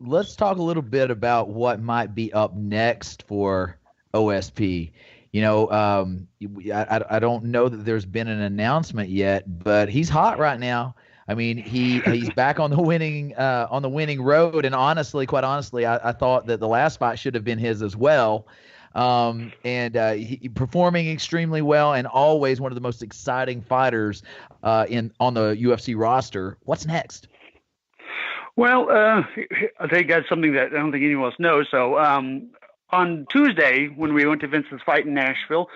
let's talk a little bit about what might be up next for OSP. I don't know that there's been an announcement yet, but he's hot right now. I mean, he's back on the winning road, and honestly, quite honestly, I thought that the last fight should have been his as well. And he performing extremely well, and always one of the most exciting fighters in on the UFC roster. What's next? Well, I'll tell you guys something that I don't think anyone else knows. So, on Tuesday, when we went to Vince's fight in Nashville,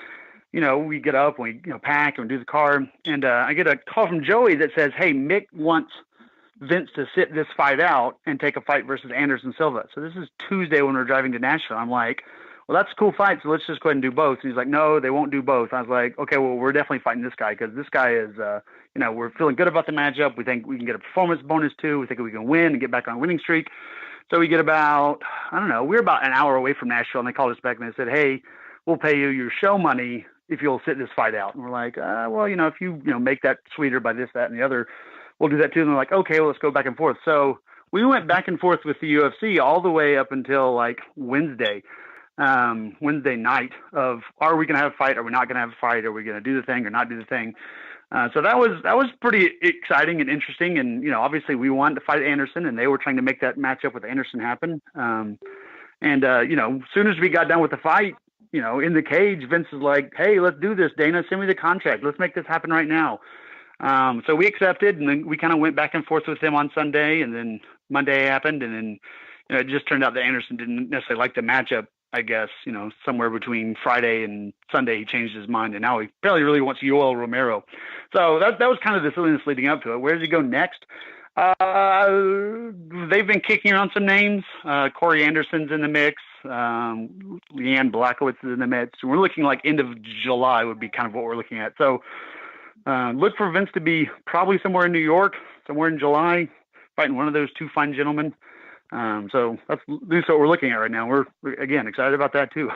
we get up, we pack and do the car, and I get a call from Joey that says, "Hey, Mick wants Vince to sit this fight out and take a fight versus Anderson Silva." So this is Tuesday when we're driving to Nashville. I'm like, "Well, that's a cool fight, so let's just go ahead and do both." And he's like, "No, they won't do both." I was like, "Okay, well, we're definitely fighting this guy because this guy is, we're feeling good about the matchup. We think we can get a performance bonus too. We think we can win and get back on a winning streak." So we get about, I don't know, we're about an hour away from Nashville, and they called us back and they said, "Hey, we'll pay you your show money if you'll sit this fight out." And we're like, well, if you make that sweeter by this, that, and the other, we'll do that too. And they're like, "Okay, well, let's go back and forth." So we went back and forth with the UFC all the way up until like Wednesday night of, are we going to have a fight? Are we not going to have a fight? Are we going to do the thing or not do the thing? So that was pretty exciting and interesting. And, obviously we wanted to fight Anderson, and they were trying to make that matchup with Anderson happen. As soon as we got done with the fight, in the cage, Vince is like, "Hey, let's do this, Dana. Send me the contract. Let's make this happen right now." So we accepted, and then we kind of went back and forth with him on Sunday, and then Monday happened, and then it just turned out that Anderson didn't necessarily like the matchup. I guess somewhere between Friday and Sunday he changed his mind, and now he apparently really wants Yoel Romero. So that was kind of the silliness leading up to it. Where does he go next? They've been kicking around some names. Corey Anderson's in the mix. Leanne Blackowitz is in the mix. We're looking like end of July would be kind of what we're looking at. So look for Vince to be probably somewhere in New York, somewhere in July, fighting one of those two fine gentlemen. So that's what we're looking at right now. We're again excited about that too.